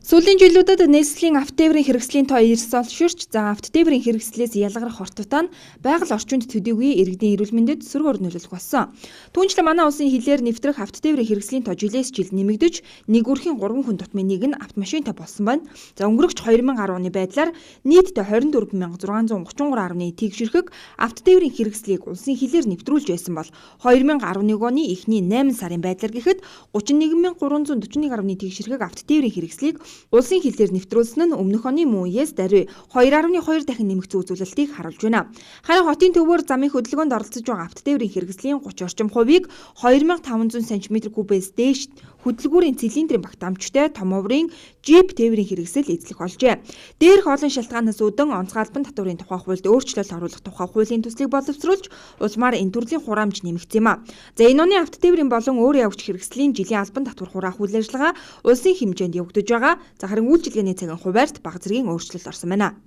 Сүүлийн жилүүдэд нийслэлийн автотээврийн хэрэгслийн тоо эрс олширч, автотээврийн хэрэгслээс ялгарах хортотоо нь байгаль орчинд төдийгүй иргэдийн эрүүл мэндэд сөргөөр нөлөөлөх болсон. Түүнчлэн манай улсын хилээр нэвтрэх автотээврийн хэрэгслийн тоо жилээс жилд нэмэгдэж, нэг өрхийн 3 хүн тутмын нэг нь автомашинтай болсон байна. Өнгөрөх 2010 оны байдлаар нийтдээ 24633 тэгшэрхэг автотээврийн хэрэгслийг улсын хилээр нэвтрүүлж байсан бол 2011 оны эхний 8 сарын байдлаар гэхэд 31341 тэгшэрхэг автотээврийн хэрэгслийг улсын хилээр нэвтрүүлсэн нь өмнөх оны мөн үеэс даруй 2.2 дахин нэмэгдсэн үзүүлэлтийг харуулж байна. Харин хотын төвөөр замын хөдөлгөөнд оролцож байгаа автотээврийн хэрэгслийн 30 орчим хувийг 2500 см3-ээс дээш хөдөлгүүрийн цилиндрийн багтаамжтай том оврын жип тээврийн хэрэгсэл эзлэх болжээ. Дээрх олон шалтгаанаас үүдэн онцгой албан татврын тухай хуульд өөрчлөлт оруулах тухай хуулийн төслийг боловсруулж улмаар энэ төрлийн хураамж нэмэгдсэн юм а. За энэ оны автотээврийн болон өөр явагч хэрэгслийн жилийн албан татвар хураах үйл ажиллагаа улсын хэмжээнд явагдаж байгаа. За харин үйлчилгээний цагийн хуваарьт бага зэргийн өөрчлөлт орсон байна.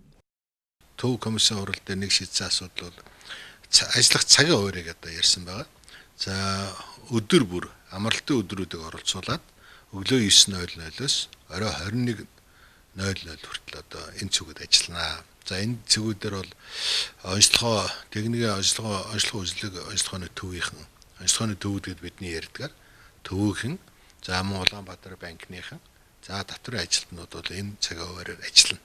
Төв комиссын урал дээр нэг шийдсэн асуудал бол ажиллах цагийн хуваарийг одоо ярьсан байгаа. За өдөр бүр амралтын өдрүүдийг оролцуулаад өглөө 9:00-өөс орой 21:00 хүртэл одоо энэ цүгэд ажиллана. За энэ цүгүүдээр бол техникийн онцлогооны төвүүдгээд бидний ярьдгаар төвөөхөн за мөн Улаанбаатар банкныхан за татврын ажилтнууд бол энэ цагийн хуваараар ажиллана.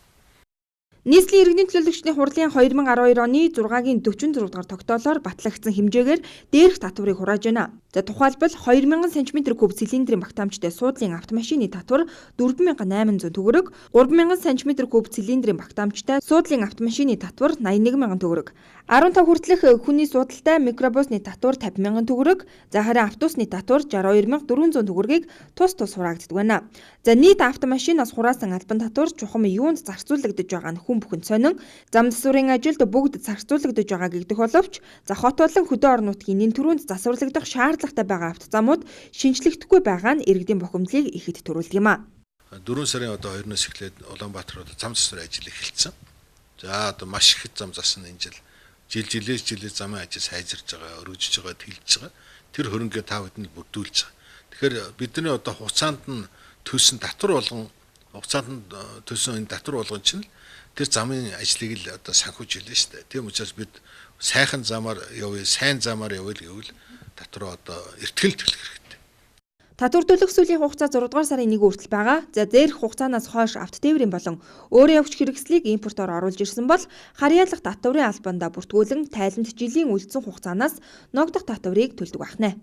Нийслэлийн иргэдийн төлөөлөгчдийн хурлын 2012 оны 6-гийн 46 дугаар тогтоолоор батлагдсан хэмжээгээр дээрх татварыг хурааж байна. За тухайлбал 2000 см3 цилиндрийн багтаамжтай суудлын автомашины татвар 4800 төгрөг, 3000 см3 цилиндрийн багтаамжтай суудлын автомашины татвар 81000 төгрөг, 15 хүртэлх хүний суудалтай микробусны татвар 50000 төгрөг, за харин автобусны татвар 62400 төгрөгийг тус хураагддаг байна. За нийт автомашинаас хураасан албан татвар чухам юунд зарцуулагдаж байгаа нь хүн бүхэнд сонин зам засварын ажилд бүгд зарцуулагдаж байгаа гэгдэх боловч за хот болон хөдөө орон нутгийн нэн төрөнд засварлагдах шаардлагатай байгаа автозамууд шинжлэхдэггүй байгаа нь иргэдийн бохимдлыг ихэд төрүүлдэг юм а. 4 сарын одоо 2-оос эхлээд Улаанбаатар зам засварын ажил эхэлсэн. За одоо маш их зам засна энэ жилээс замын ажил сайжирж байгаа, өргөжж байгаа, тэлж байгаа. Тэр хөрөнгөө та бүхэнд бүрдүүлж байгаа. Тэгэхээр бидний одоо хугацаанд нь төлсөн татвар болгон энэ татвар болгон чинь тэр замын ажлыг л одоо санхүүж хэлнэ шүү дээ. Тийм учраас бид сайн замаар явъя гэвэл татвар одоо эртгэлж төлөх хэрэгтэй. Татвар төлөх сүүлийн хугацаа 6 дугаар сарын 1 хүртэл байгаа. За дээрх хугацаанаас хойш автотээврийн болон өөр явагч хэрэгслийг импортоор оруулж ирсэн бол харьяалах татврын албандаа бүртгүүлэн тайланд жилийн үлдсэн хугацаанаас ногдох татварыг төлдөг байна.